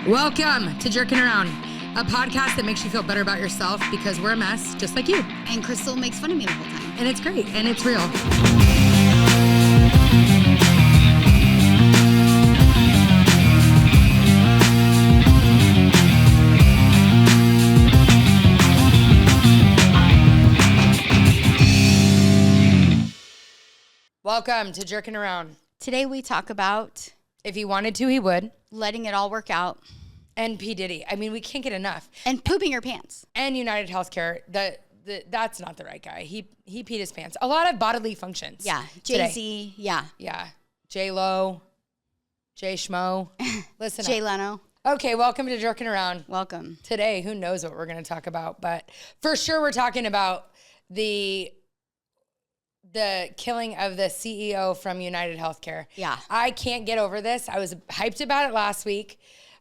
Welcome to Jerking Around, a podcast that makes you feel better about yourself because we're a mess just like you. And Crystal makes fun of me the whole time. And it's great, and it's real. Welcome to Jerking Around. Today we talk about... If he wanted to, he would. Letting it all work out. And P Diddy. I mean, we can't get enough. And pooping your pants. And United Healthcare. That's not the right guy. He peed his pants. A lot of bodily functions. Yeah. Jay-Z. Yeah. Yeah. J-Lo. J Schmo. Listen Jay up. Leno. Okay, welcome to Jerking Around. Welcome. Today, who knows what we're going to talk about, but for sure we're talking about the killing of the CEO from United Healthcare. Yeah. I can't get over this. I was hyped about it last week.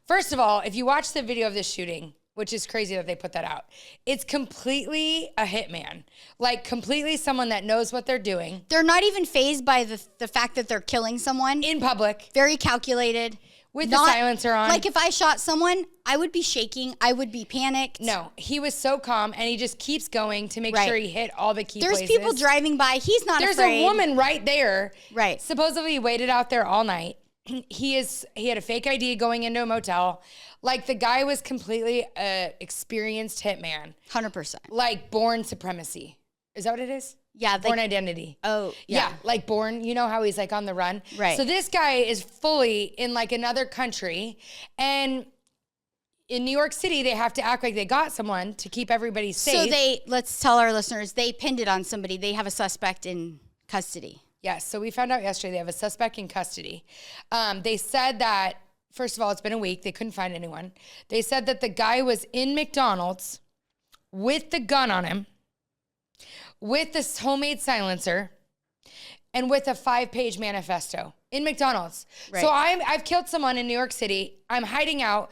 First of all, if you watch the video of this shooting, which is crazy that they put that out, it's completely a hitman. Like, completely someone that knows what they're doing. They're not even fazed by the fact that they're killing someone. In public. Very calculated. With the silencer on. Like, if I shot someone, I would be shaking. I would be panicked. No, he was so calm, and he just keeps going to make sure he hit all the key places. There's people driving by. He's not afraid. There's a woman right there. Right. Supposedly he waited out there all night. He had a fake ID going into a motel. Like, the guy was completely experienced hitman. 100%. Like, born supremacy. Is that what it is? Yeah. Born identity. Oh, yeah. Yeah, like Born. You know how he's like on the run? Right. So this guy is fully in like another country. And in New York City, they have to act like they got someone to keep everybody safe. So let's tell our listeners, they pinned it on somebody. They have a suspect in custody. Yes. So we found out yesterday they have a suspect in custody. They said that, first of all, it's been a week. They couldn't find anyone. They said that the guy was in McDonald's with the gun on him, with this homemade silencer, and with a 5-page manifesto in McDonald's. Right. So I've killed someone in New York City. I'm hiding out.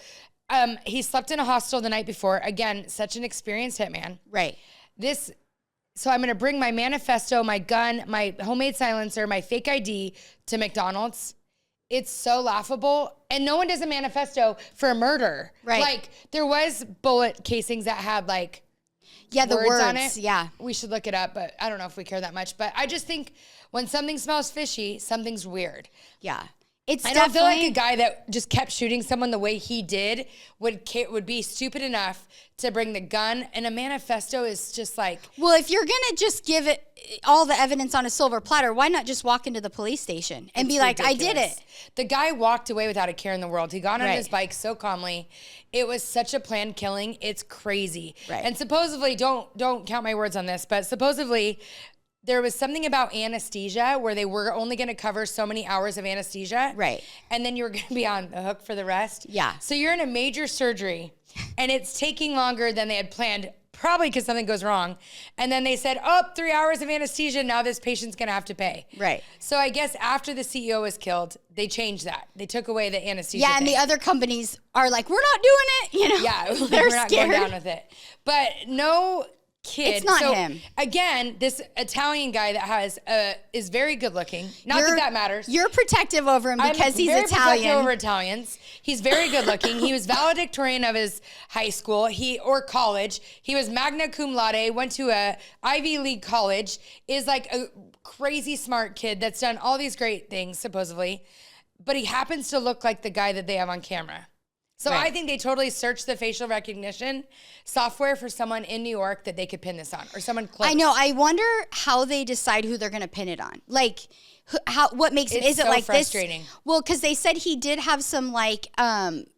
He slept in a hostel the night before. Again, such an experienced hitman. Right. So I'm going to bring my manifesto, my gun, my homemade silencer, my fake ID to McDonald's. It's so laughable. And no one does a manifesto for a murder. Right. Like, there was bullet casings that had like, the words on it. Yeah. We should look it up, but I don't know if we care that much. But I just think when something smells fishy, something's weird. Yeah. I don't feel like a guy that just kept shooting someone the way he did would be stupid enough to bring the gun. And a manifesto is just like... Well, if you're going to just give it all the evidence on a silver platter, why not just walk into the police station and be like, ridiculous. I did it? The guy walked away without a care in the world. He got on his bike so calmly. It was such a planned killing. It's crazy. Right. And supposedly, don't count my words on this, but supposedly... There was something about anesthesia where they were only going to cover so many hours of anesthesia. Right. And then you were going to be on the hook for the rest. Yeah. So you're in a major surgery and it's taking longer than they had planned, probably because something goes wrong. And then they said, 3 hours of anesthesia. Now this patient's going to have to pay. Right. So I guess after the CEO was killed, they changed that. They took away the anesthesia. Yeah. And the other companies are like, we're not doing it. You know? Yeah. They're we're not scared. going down with it. But no... Kid. It's not him. Again, this Italian guy that is very good looking. Not that matters. You're protective over him because he's Italian. Protective over Italians. He's very good looking. He was valedictorian of his high school or college. He was magna cum laude, went to a Ivy League college, is like a crazy smart kid that's done all these great things, supposedly. But he happens to look like the guy that they have on camera. So I think they totally searched the facial recognition software for someone in New York that they could pin this on, or someone close. I know. I wonder how they decide who they're going to pin it on. Like, what makes it? Is it like frustrating. This? Well, because they said he did have some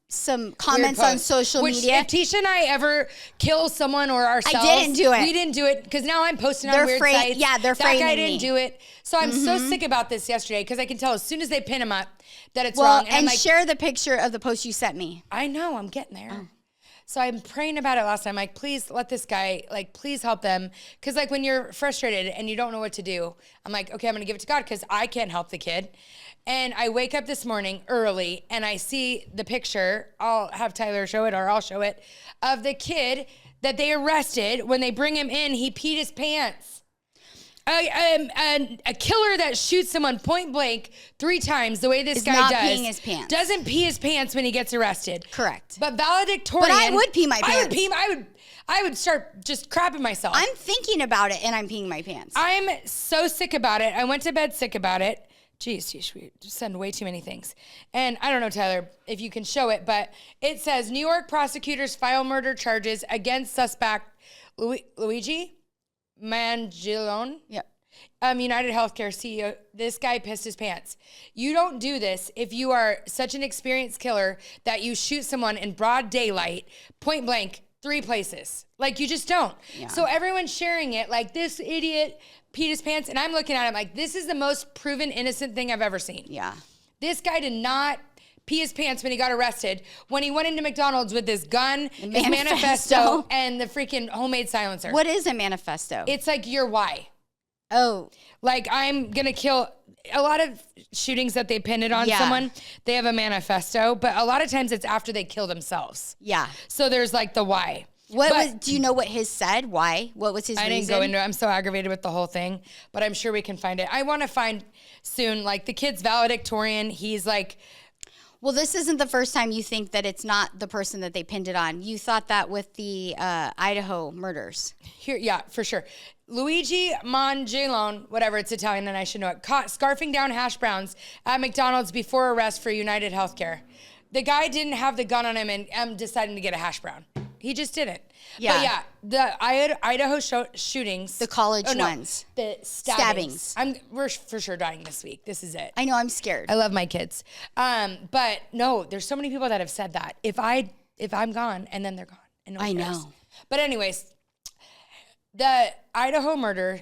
some comments on social media. If Tisha and I ever kill someone or ourselves, I didn't do it. We didn't do it because now I'm posting on weird sites. Yeah, they're framing That guy didn't do it. So I'm so sick about this yesterday because I can tell as soon as they pin him up that it's wrong. And share the picture of the post you sent me. I know, I'm getting there. Oh. So I'm praying about it last time. Like, please let this guy, please help them. Because, when you're frustrated and you don't know what to do, I'm like, okay, I'm going to give it to God because I can't help the kid. And I wake up this morning early and I see the picture. I'll have Tyler show it or I'll show it of the kid that they arrested. When they bring him in, he peed his pants. A killer that shoots someone point blank 3 times the way this guy not does peeing his pants. Doesn't pee his pants when he gets arrested. Correct. But valedictorian. But I would pee my pants. I would start just crapping myself. I'm thinking about it and I'm peeing my pants. I'm so sick about it. I went to bed sick about it. Jeez, we just send way too many things. And I don't know, Tyler, if you can show it, but it says New York prosecutors file murder charges against suspect Luigi Mangione. Yep. United Healthcare CEO. This guy pissed his pants. You don't do this if you are such an experienced killer that you shoot someone in broad daylight, point blank, 3 places. Like, you just don't. Yeah. So everyone's sharing it like, this idiot peed his pants. And I'm looking at him like, this is the most proven innocent thing I've ever seen. Yeah. This guy did not pee his pants when he got arrested, when he went into McDonald's with his gun, his manifesto, and the freaking homemade silencer. What is a manifesto? It's like your why. Oh. Like, I'm going to kill. A lot of shootings that they pin it on someone, they have a manifesto, but a lot of times it's after they kill themselves. Yeah. So there's like the why. Do you know what his said? Why? What was his reason? I didn't go into it. I'm so aggravated with the whole thing, but I'm sure we can find it. I want to find soon, like, the kid's valedictorian. He's like... Well, this isn't the first time you think that it's not the person that they pinned it on. You thought that with the Idaho murders. Here, yeah, for sure. Luigi Mangione, whatever, it's Italian and I should know it, caught scarfing down hash browns at McDonald's before arrest for United Healthcare. The guy didn't have the gun on him and deciding to get a hash brown. He just didn't. Yeah. But yeah, the Idaho shootings. The college ones. The stabbings. We're for sure dying this week. This is it. I know, I'm scared. I love my kids. But no, there's so many people that have said that. If I'm gone and then they're gone. And no one cares. Know. But anyways, the Idaho murder,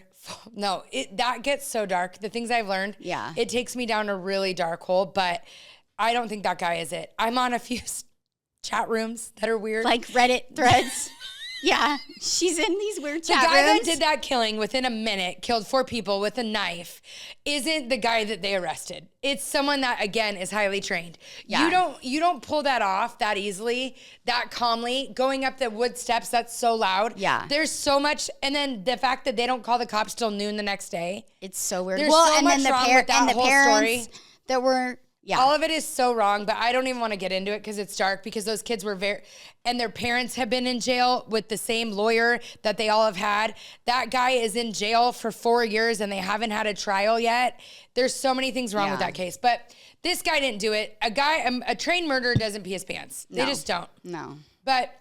no, that gets so dark. The things I've learned, it takes me down a really dark hole, but I don't think that guy is it. I'm on a few chat rooms that are weird. Like Reddit threads. Yeah, she's in these weird chat rooms. The guy that did that killing within a minute, killed 4 people with a knife, isn't the guy that they arrested. It's someone that, again, is highly trained. Yeah. You don't pull that off that easily, that calmly. Going up the wood steps, that's so loud. Yeah. There's so much, and then the fact that they don't call the cops till noon the next day. It's so weird. There's so much wrong with that whole parents story. That were... Yeah. All of it is so wrong, but I don't even want to get into it because it's dark, because those kids were and their parents have been in jail with the same lawyer that they all have had. That guy is in jail for 4 years and they haven't had a trial yet. There's so many things wrong with that case, but this guy didn't do it. A trained murderer doesn't pee his pants. They just don't. No. But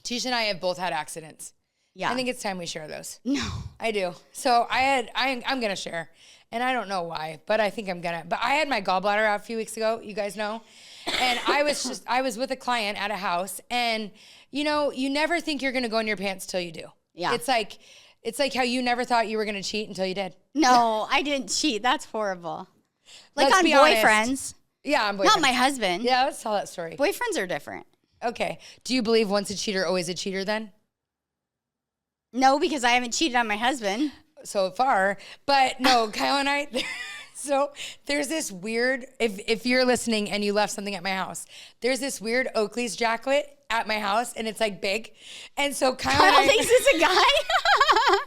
Tisha and I have both had accidents. Yeah. I think it's time we share those. No. I do. So I'm going to share. And I don't know why, but I think I'm gonna. But I had my gallbladder out a few weeks ago, you guys know. And I was with a client at a house, and you know, you never think you're gonna go in your pants till you do. Yeah. It's like how you never thought you were gonna cheat until you did. No, I didn't cheat. That's horrible. Like, let's on be honest. boyfriends. Yeah, on boyfriends. Not my husband. Yeah, let's tell that story. Boyfriends are different. Okay. Do you believe once a cheater, always a cheater then? No, because I haven't cheated on my husband. So far, but no, Kyle and I, so there's this weird, if you're listening and you left something at my house, there's this weird Oakley's jacket at my house and it's like big. And so Kyle thinks it's a guy.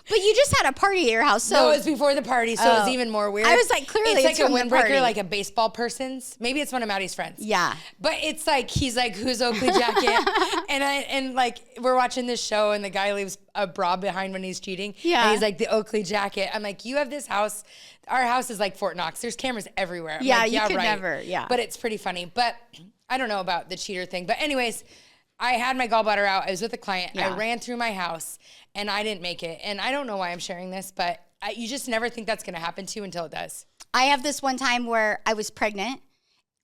But you just had a party at your house. So no, it was before the party, so it was even more weird. I was like, clearly it's like a windbreaker, party. like a baseball person's. Maybe it's one of Maddie's friends. Yeah. But it's like, he's like, who's Oakley jacket? and like, we're watching this show and the guy leaves a bra behind when he's cheating. Yeah. And he's like, the Oakley jacket. I'm like, you have this house. Our house is like Fort Knox. There's cameras everywhere. I'm like, you could never. Yeah. But it's pretty funny. But I don't know about the cheater thing. But anyways, I had my gallbladder out. I was with a client. Yeah. I ran through my house and I didn't make it. And I don't know why I'm sharing this, but you just never think that's going to happen to you until it does. I have this one time where I was pregnant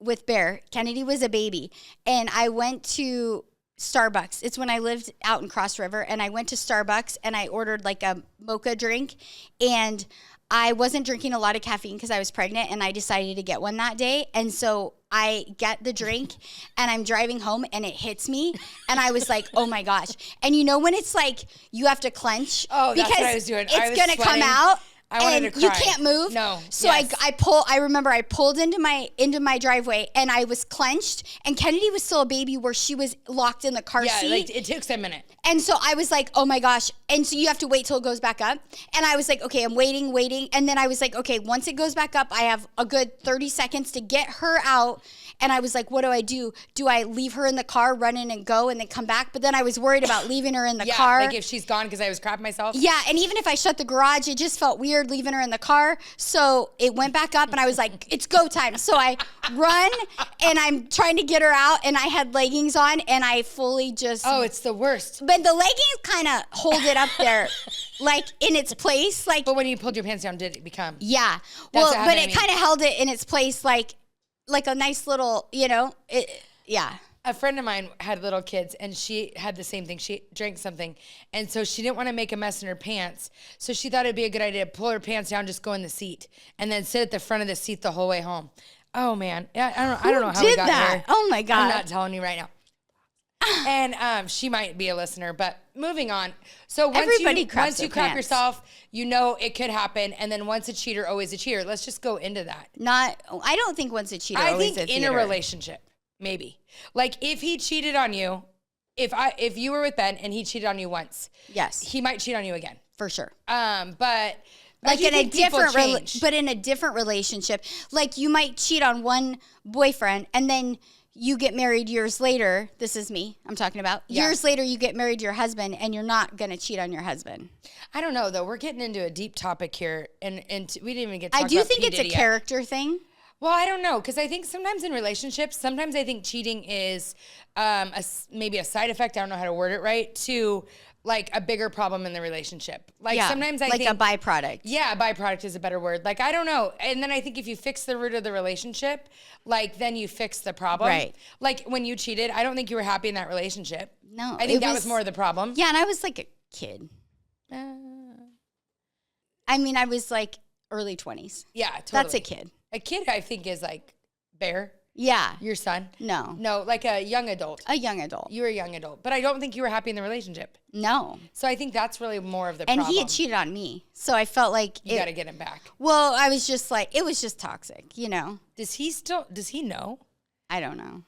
with Bear. Kennedy was a baby. And I went to Starbucks. It's when I lived out in Cross River. And I went to Starbucks and I ordered like a mocha drink. And I wasn't drinking a lot of caffeine because I was pregnant. And I decided to get one that day. And so I get the drink and I'm driving home and it hits me. And I was like, oh my gosh. And you know when it's like you have to clench? Oh, that's what I was doing. It's going to come out. I wanted to cry. You can't move. No. So yes. I remember I pulled into my driveway and I was clenched, and Kennedy was still a baby where she was locked in the car seat. Yeah, like it took a minute. And so I was like, oh my gosh. And so you have to wait till it goes back up. And I was like, okay, I'm waiting. And then I was like, okay, once it goes back up, I have a good 30 seconds to get her out. And I was like, what do I do? Do I leave her in the car, run in and go, and then come back? But then I was worried about leaving her in the car. Like if she's gone because I was crapping myself. Yeah, and even if I shut the garage, it just felt weird leaving her in the car. So it went back up, and I was like, it's go time. So I run, and I'm trying to get her out, and I had leggings on, and I fully just... Oh, it's the worst. But the leggings kind of hold it up there, like in its place. Like, but when you pulled your pants down, did it become? Yeah. That's Well, but it kind of held it in its place, like a nice little, yeah. A friend of mine had little kids, and she had the same thing. She drank something, and so she didn't want to make a mess in her pants. So she thought it'd be a good idea to pull her pants down, just go in the seat, and then sit at the front of the seat the whole way home. Oh man, I don't know how we got here. Oh my God. I'm not telling you right now. And she might be a listener, but moving on. So once you crap yourself, you know it could happen, and then once a cheater, always a cheater. Let's just go into that. I don't think once a cheater, always a cheater. I think in a relationship, maybe. Like if he cheated on you, if you were with Ben and he cheated on you once, yes, he might cheat on you again for sure. But like in a different relationship, like you might cheat on one boyfriend and then you get married years later. This is me I'm talking about. Yeah. Years later, you get married to your husband, and you're not going to cheat on your husband. I don't know, though. We're getting into a deep topic here, and we didn't even get to talk about I do think it's a character thing. Well, I don't know, because I think sometimes in relationships, I think cheating is maybe a side effect, I don't know how to word it right, to like a bigger problem in the relationship. Like sometimes I think... like a byproduct. Yeah, a byproduct is a better word. Like, I don't know. And then I think if you fix the root of the relationship, like then you fix the problem. Right. Like when you cheated, I don't think you were happy in that relationship. No. I think that was more of the problem. Yeah, and I was like a kid. I mean, I was like early 20s. Yeah, totally. That's a kid. A kid, I think, is like Bear. Yeah. Your son. No, like a young adult. A young adult. You were a young adult. But I don't think you were happy in the relationship. No. So I think that's really more of the problem. And he had cheated on me. So I felt like... You got to get him back. Well, I was just like... It was just toxic, Does he know? I don't know.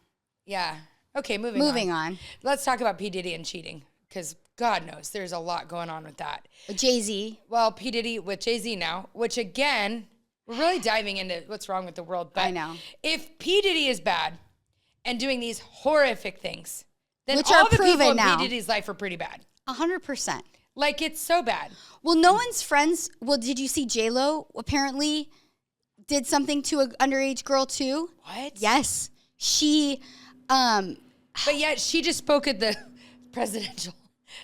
Yeah. Okay, moving on. Let's talk about P Diddy and cheating. Because God knows there's a lot going on with that. Jay-Z. Well, P Diddy with Jay-Z now. Which again... We're really diving into what's wrong with the world. But I know. If P Diddy is bad and doing these horrific things, then which all are the proven people in now. P Diddy's life are pretty bad. 100%. Like, it's so bad. Well, no one's friends. Well, did you see J-Lo apparently did something to an underage girl too? What? Yes. She, But yet she just spoke at the presidential.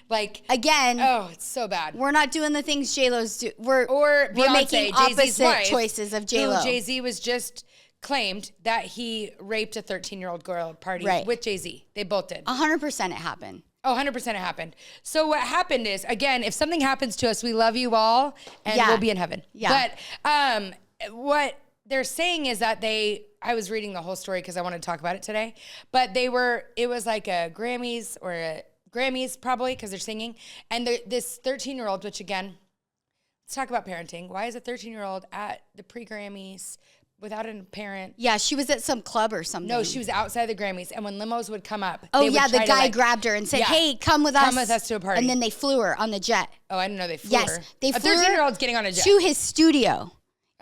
Like, again, oh, it's so bad. We're not doing the things J-Lo's do. We're Beyonce, making Jay-Z's opposite wife, choices of J-Lo. Jay-Z was just claimed that he raped a 13-year-old girl at a party with Jay-Z. They both did. 100% it happened. Oh, 100% it happened. So what happened is, again, if something happens to us, we love you all, and we'll be in heaven. Yeah. But what they're saying is that I was reading the whole story because I wanted to talk about it today, but it was like a Grammys probably because they're singing. And this 13-year-old, which again, let's talk about parenting. Why is a 13-year-old at the pre-Grammys without a parent? Yeah, she was at some club or something. No, she was outside the Grammys. And when limos would come up. Oh, yeah, the guy grabbed her and said, hey, come with us. Come with us to a party. And then they flew her on the jet. Oh, I didn't know they flew her. Yes, they flew her. A 13-year-old's getting on a jet. To his studio.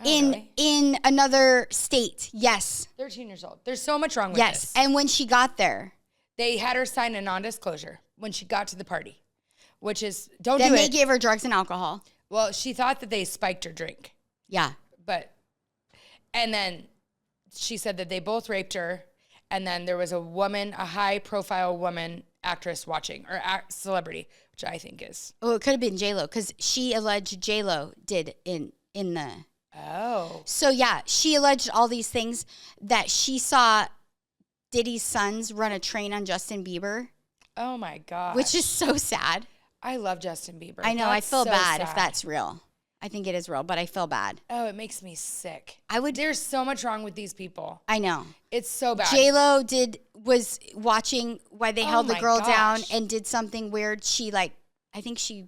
Really? In another state. Yes. 13 years old. There's so much wrong with this. Yes, and when she got there. They had her sign a non-disclosure when she got to the party, which is, don't do it. Then they gave her drugs and alcohol. Well, she thought that they spiked her drink. Yeah. And then she said that they both raped her, and then there was a high-profile woman actress watching, or celebrity, which I think is. Oh, it could have been J-Lo, because she alleged J-Lo did in the... Oh. So, yeah, she alleged all these things that she saw Diddy's sons run a train on Justin Bieber. Oh, my God. Which is so sad. I love Justin Bieber. I know. I feel bad if that's real. I think it is real, but I feel bad. Oh, it makes me sick. There's so much wrong with these people. I know. It's so bad. J-Lo was watching why they held the girl down and did something weird. She I think she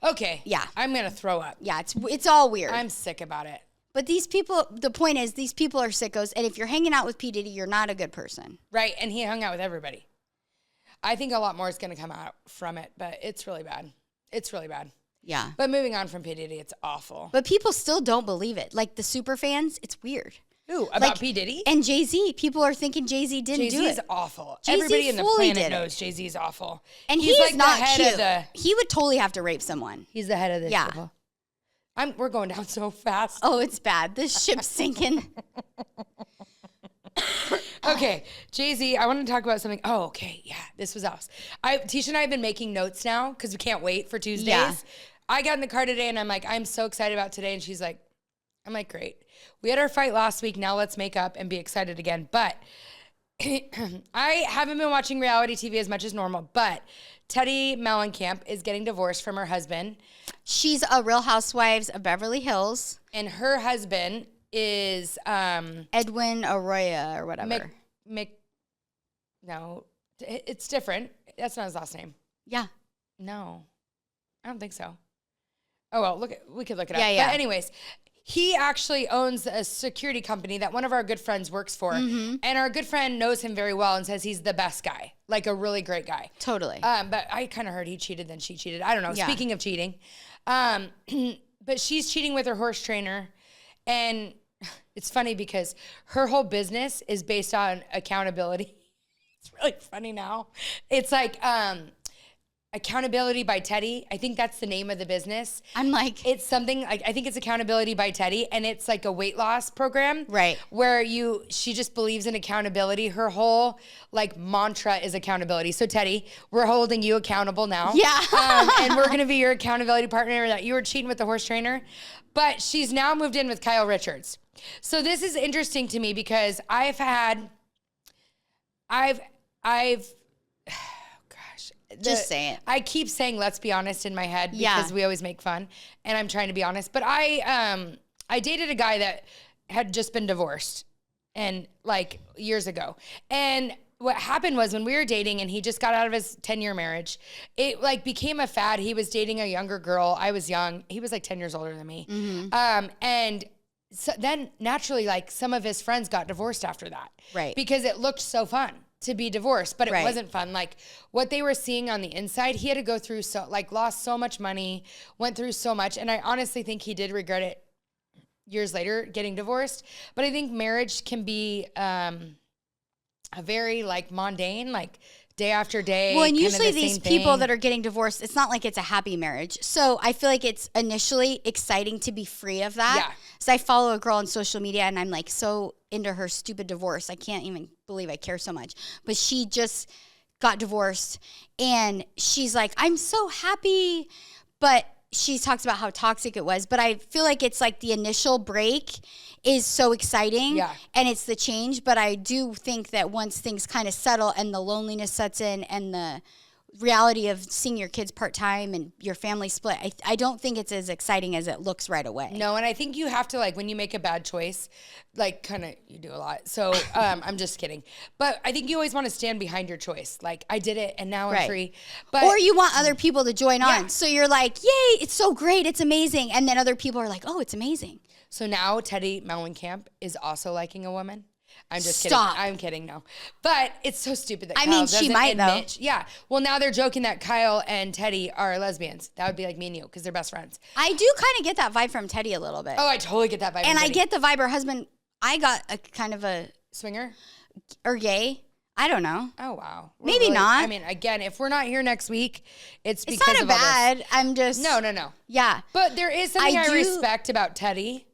Okay. Yeah. I'm going to throw up. Yeah, it's all weird. I'm sick about it. But these people, the point is, these people are sickos, and if you're hanging out with P. Diddy, you're not a good person. Right, and he hung out with everybody. I think a lot more is going to come out from it, but it's really bad. It's really bad. Yeah. But moving on from P. Diddy, it's awful. But people still don't believe it. Like the super fans, it's weird. Ooh, about P. Diddy? And Jay-Z. People are thinking Jay-Z didn't do it. Jay-Z's awful. Jay-Z Everybody in the fully planet did knows Jay-Z's awful. And he's like not the head cute. of the... He would totally have to rape someone. He's the head of this. Yeah. People. We're going down so fast. Oh, it's bad. This ship's sinking. Okay, Jay-Z, I want to talk about something. Oh, okay, yeah, this was us. Tisha and I have been making notes now because we can't wait for Tuesdays. Yeah. I got in the car today and I'm like, I'm so excited about today. And she's like, I'm like, great. We had our fight last week. Now let's make up and be excited again. But I haven't been watching reality TV as much as normal, but Teddy Mellencamp is getting divorced from her husband. She's a Real Housewives of Beverly Hills. And her husband is Edwin Arroyo or whatever. No, it's different. That's not his last name. Yeah. No, I don't think so. Oh, well, we could look it up. Yeah. But anyways, he actually owns a security company that one of our good friends works for. Mm-hmm. And our good friend knows him very well and says he's the best guy, like a really great guy. Totally. But I kind of heard he cheated, then she cheated. I don't know. Yeah. Speaking of cheating. But she's cheating with her horse trainer. And it's funny because her whole business is based on accountability. It's really funny now. It's like Accountability by Teddy. I think that's the name of the business. I'm like, It's something like, I think it's Accountability by Teddy, and it's like a weight loss program. Right. Where she just believes in accountability. Her whole like mantra is accountability. So Teddy, we're holding you accountable now. Yeah. And we're going to be your accountability partner that you were cheating with the horse trainer. But she's now moved in with Kyle Richards. So this is interesting to me because I've just say it. I keep saying, let's be honest in my head because Yeah. we always make fun and I'm trying to be honest. But I dated a guy that had just been divorced and like years ago. And what happened was when we were dating and he just got out of his 10-year marriage, it like became a fad. He was dating a younger girl. I was young. He was like 10 years older than me. Mm-hmm. And so then naturally like some of his friends got divorced after that. Right. Because it looked so fun to be divorced, but it Right. wasn't fun. Like what they were seeing on the inside, he had to go through lost so much money, went through so much. And I honestly think he did regret it years later getting divorced. But I think marriage can be a very like mundane, like day after day. Well, and kind of usually the these same people thing. that are getting divorced, it's not like it's a happy marriage. So I feel like it's initially exciting to be free of that. Yeah. So I follow a girl on social media and I'm like so into her stupid divorce. I can't even believe I care so much. But she just got divorced and she's like, I'm so happy. But she talks about how toxic it was. But I feel like it's like the initial break is so exciting. Yeah. And it's the change. But I do think that once things kind of settle and the loneliness sets in and the reality of seeing your kids part-time and your family split, I don't think it's as exciting as it looks right away. No, and I think you have to like when you make a bad choice, like kind of you do a lot. So I'm just kidding. But I think you always want to stand behind your choice. Like I did it and now I'm Right. free. But Or you want other people to join Yeah. on. So you're like, yay, it's so great, it's amazing. And then other people are like, oh, it's amazing. so now Teddy Mellencamp is also liking a woman. I'm just Stop. kidding. I'm kidding. No, but it's so stupid that I Kyle mean, she doesn't might, though. admit. Yeah. Well, now they're joking that Kyle and Teddy are lesbians. That would be like me and you because they're best friends. I do kind of get that vibe from Teddy a little bit. Oh, I totally get that vibe. and from I Teddy. get the vibe her husband, I got a kind of a, Swinger. or gay. I don't know. Oh wow. Maybe not. I mean, again, if we're not here next week, it's It's because not a of all this. bad. I'm just. No. Yeah. But there is something I do- respect about Teddy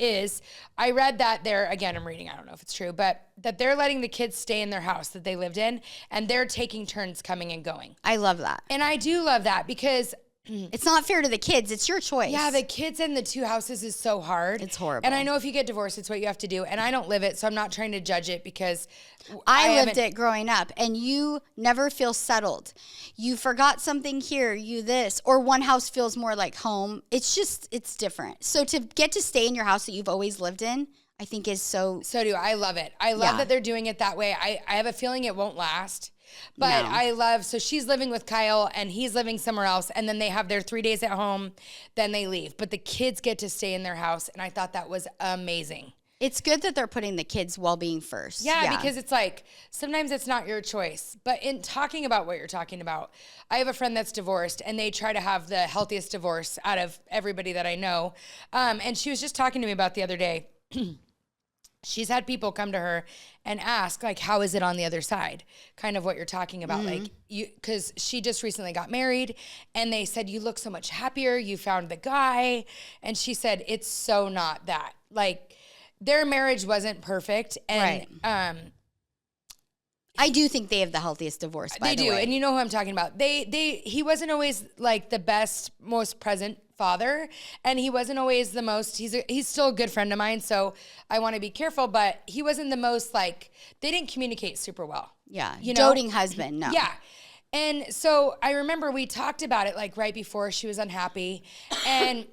is I read that I'm reading, I don't know if it's true, but that they're letting the kids stay in their house that they lived in and they're taking turns coming and going. I love that. And I do love that because It's not fair to the kids. It's your choice. yeah, the kids in the two houses is so hard. It's horrible. And I know if you get divorced, it's what you have to do. And I don't live it, so I'm not trying to judge it because I lived haven't- it growing up, and you never feel settled. You forgot something here, you this, or one house feels more like home. It's different. So to get to stay in your house that you've always lived in, I think is so. So do I. Love it. I love that they're doing it that way. I have a feeling it won't last. But I love, so she's living with Kyle and he's living somewhere else. And then they have their 3 days at home. Then they leave. But the kids get to stay in their house. And I thought that was amazing. It's good that they're putting the kids' well-being first. Yeah, because it's like, sometimes it's not your choice. But in talking about what you're talking about, I have a friend that's divorced, and they try to have the healthiest divorce out of everybody that I know. And she was just talking to me about the other day. She's had people come to her and ask, like, how is it on the other side? Kind of what you're talking about. Like, because she just recently got married, and they said, you look so much happier. You found the guy. And she said, it's so not that. Like, their marriage wasn't perfect. And I do think they have the healthiest divorce, by the way. They do, and you know who I'm talking about. He wasn't always, like, the best, most present father, and he wasn't always the most, he's still a good friend of mine, so I want to be careful, but he wasn't the most, like, they didn't communicate super well. Yeah, you know? Doting husband, no. Yeah. And so I remember we talked about it, like, right before she was unhappy, and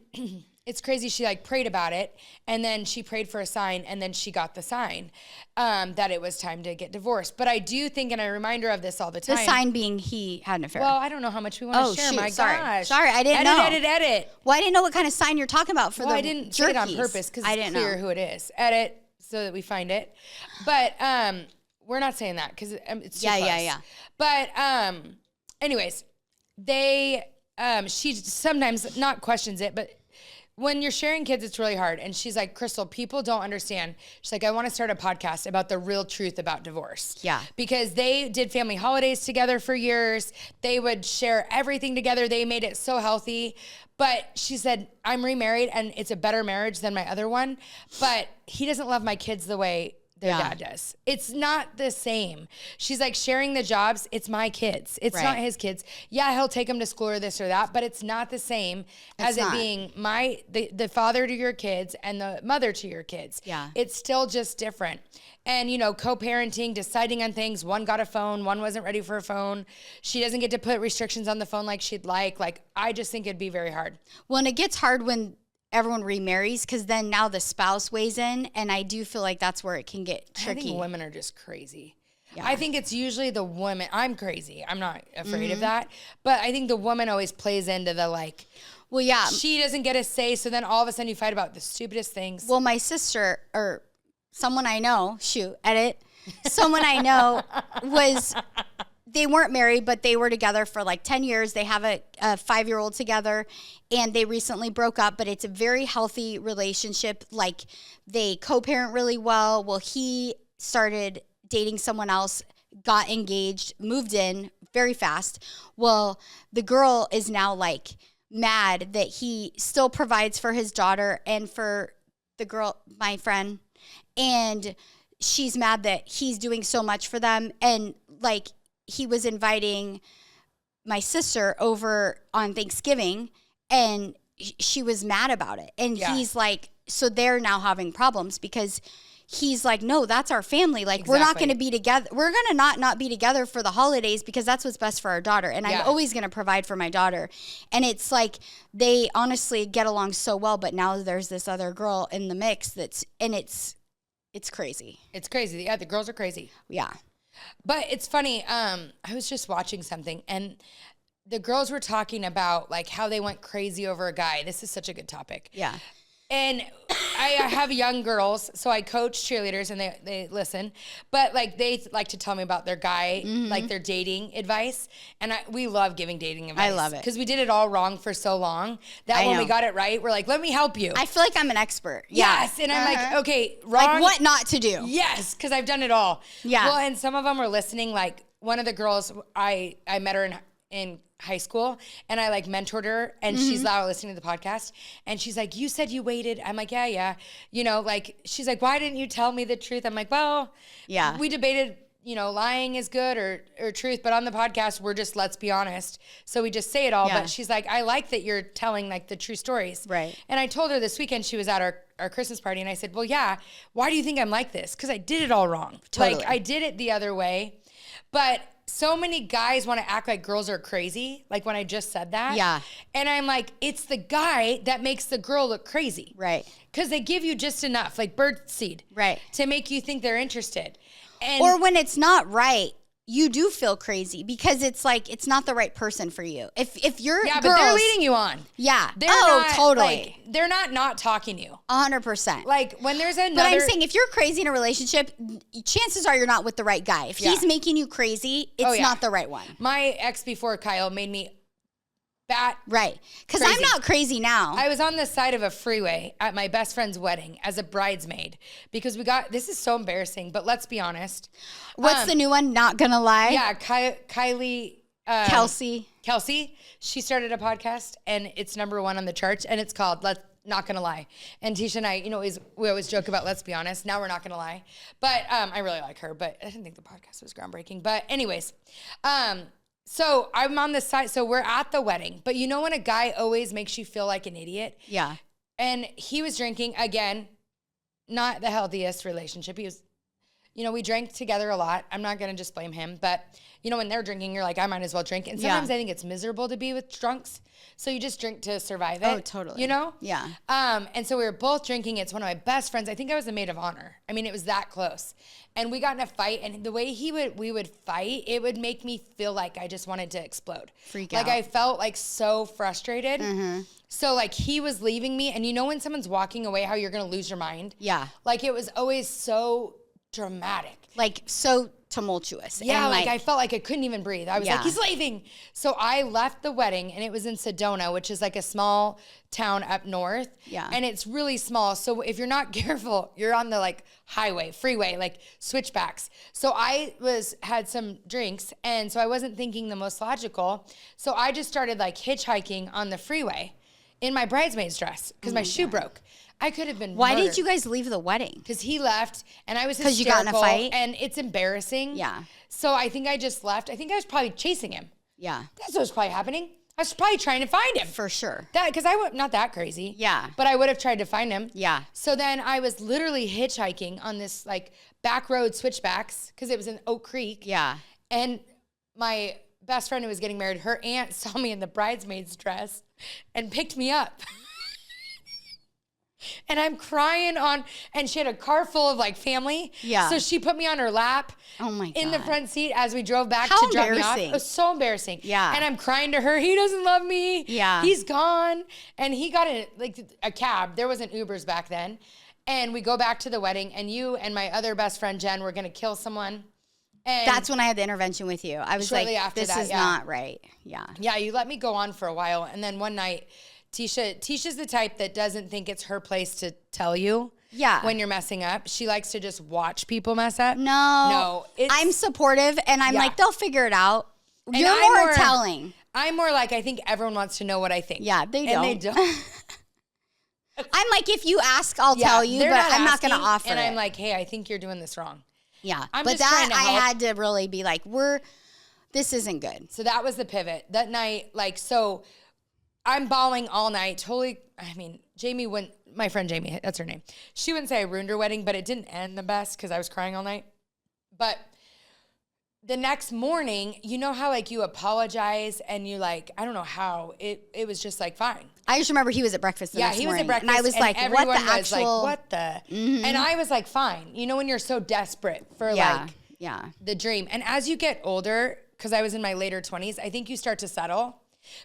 it's crazy. She, like, prayed about it, and then she prayed for a sign, and then she got the sign that it was time to get divorced. But I do think, and I remind her of this all the time. The sign being he had an affair. Well, I don't know how much we want to share. My gosh. Sorry, I didn't know. Edit. Well, I didn't know what kind of sign you're talking about for the I didn't say it on purpose because it's clear who it is. Edit so that we find it. But we're not saying that because it's too close. Yeah. But anyways, she sometimes not questions it, but when you're sharing kids, it's really hard. And she's like, Crystal, people don't understand. She's like, I want to start a podcast about the real truth about divorce. Yeah. Because they did family holidays together for years. They would share everything together. They made it so healthy. But she said, I'm remarried and it's a better marriage than my other one. But he doesn't love my kids the way their dad does. It's not the same. She's like, sharing the jobs, it's my kids. It's not his kids. Yeah, he'll take them to school or this or that, but it's not the same as it being the father to your kids and the mother to your kids. Yeah. It's still just different. And, you know, co-parenting, deciding on things. One got a phone, one wasn't ready for a phone. She doesn't get to put restrictions on the phone like she'd like. Like, I just think it'd be very hard. Well, and it gets hard when everyone remarries because then now the spouse weighs in, and I do feel like that's where it can get tricky. I think women are just crazy. Yeah. I think it's usually the woman. I'm crazy. I'm not afraid of that. But I think the woman always plays into the like, well, yeah. She doesn't get a say, so then all of a sudden you fight about the stupidest things. Well, my sister or someone I know, someone I know they weren't married, but they were together for like 10 years. They have a 5-year-old together, and they recently broke up, but it's a very healthy relationship. Like, they co-parent really well. Well, he started dating someone else, got engaged, moved in very fast. Well, the girl is now like mad that he still provides for his daughter and for the girl, my friend, and she's mad that he's doing so much for them. And like, he was inviting my sister over on Thanksgiving, and she was mad about it. And he's like, so they're now having problems because he's like, no, that's our family. Like, we're not going to be together. We're going to not be together for the holidays because that's what's best for our daughter. And I'm always going to provide for my daughter. And it's like, they honestly get along so well, but now there's this other girl in the mix it's crazy. It's crazy. Yeah, the girls are crazy. Yeah. But it's funny, I was just watching something, and the girls were talking about, like, how they went crazy over a guy. This is such a good topic. Yeah. And I have young girls, so I coach cheerleaders, and they listen. But, like, they like to tell me about their guy, like, their dating advice. And we love giving dating advice. I love it. Because we did it all wrong for so long that when we got it right, we're like, let me help you. I feel like I'm an expert. Yes. And I'm like, okay, wrong. Like, what not to do. Yes, because I've done it all. Yeah. Well, and some of them were listening. Like, one of the girls, I met her in high school, and I like mentored her, and she's now listening to the podcast, and she's like, you said you waited. I'm like, yeah. You know, like, she's like, why didn't you tell me the truth? I'm like, well, we debated, you know, lying is good or truth, but on the podcast, we're just, let's be honest. So we just say it all. But she's like, I like that you're telling like the true stories. Right. And I told her this weekend, she was at our Christmas party, and I said, well, yeah, why do you think I'm like this? Because I did it all wrong. Totally. Like, I did it the other way. But so many guys want to act like girls are crazy, like when I just said that. Yeah. And I'm like, it's the guy that makes the girl look crazy. Right. Because they give you just enough, like bird seed. Right. To make you think they're interested. And or when it's not right, you do feel crazy because it's like it's not the right person for you. If you're but girls, they're leading you on. Yeah. They're not, totally. Like, they're not talking to you. 100%. Like when there's another. But I'm saying if you're crazy in a relationship, chances are you're not with the right guy. If he's making you crazy, it's not the right one. My ex before Kyle made me bat. Right. Because I'm not crazy now. I was on the side of a freeway at my best friend's wedding as a bridesmaid because this is so embarrassing, but let's be honest. What's the new one? Not Gonna Lie? Yeah, Kylie. Kelsey. She started a podcast and it's number 1 on the charts and it's called Not Gonna Lie. And Tisha and I, we always joke about let's be honest. Now we're not gonna lie. But I really like her, but I didn't think the podcast was groundbreaking. But anyways, so I'm on the side. So we're at the wedding. But when a guy always makes you feel like an idiot? Yeah. And he was drinking, again, not the healthiest relationship. He was, we drank together a lot. I'm not going to just blame him. But, when they're drinking, you're like, I might as well drink. And sometimes I think it's miserable to be with drunks. So you just drink to survive it. Oh, totally. Yeah. And so we were both drinking. It's one of my best friends. I think I was the maid of honor. I mean, it was that close. And we got in a fight. And the way we would fight, it would make me feel like I just wanted to explode. Freak out. Like I felt like so frustrated. Mm-hmm. So like he was leaving me. And when someone's walking away, how you're going to lose your mind? Yeah. Like it was always so dramatic. Like so tumultuous. Yeah, and like I felt like I couldn't even breathe. I was like, he's leaving. So I left the wedding and it was in Sedona, which is like a small town up north. Yeah. And it's really small. So if you're not careful, you're on the like highway, freeway, like switchbacks. So I had some drinks and so I wasn't thinking the most logical. So I just started like hitchhiking on the freeway in my bridesmaid's dress because my shoe broke. I could have been Why murdered. did you guys leave the wedding? Because he left and I was hysterical. Because you got in a fight? And it's embarrassing. Yeah. So I think I just left. I think I was probably chasing him. Yeah. That's what was probably happening. I was probably trying to find him. For sure. Because I was not that crazy. Yeah. But I would have tried to find him. Yeah. So then I was literally hitchhiking on this like back road switchbacks because it was in Oak Creek. Yeah. And my best friend who was getting married, her aunt saw me in the bridesmaid's dress and picked me up. And I'm crying and she had a car full of like family. Yeah. So she put me on her lap. Oh my God. In the front seat as we drove back How to drop me off. embarrassing. It was so embarrassing. Yeah. And I'm crying to her. He doesn't love me. Yeah. He's gone. And he got in like a cab. There wasn't Ubers back then. And we go back to the wedding and you and my other best friend Jen were going to kill someone. And that's when I had the intervention with you. I was like, this is not right. Yeah. Yeah, you let me go on for a while. And then one night, Tisha's the type that doesn't think it's her place to tell you when you're messing up. She likes to just watch people mess up. No. I'm supportive and I'm like, they'll figure it out. And you're more telling. I'm more like, I think everyone wants to know what I think. Yeah, they don't. And they don't. I'm like, if you ask, I'll tell you, but I'm not going to offer and it. I'm like, hey, I think you're doing this wrong. Yeah. I'm but just trying to help. I had to really be like, this isn't good. So that was the pivot. That night, so I'm bawling all night. Totally, Jamie wouldn't, my friend Jamie, that's her name. She wouldn't say I ruined her wedding, but it didn't end the best because I was crying all night. But the next morning, you know how like you apologize and you like, I don't know how, it was just like fine. I just remember he was at breakfast the next morning. Yeah, he was at breakfast. And I was like, what the actual. Like, what the? Mm-hmm. And I was like, fine. You know when you're so desperate for the dream. And as you get older, because I was in my later 20s, I think you start to settle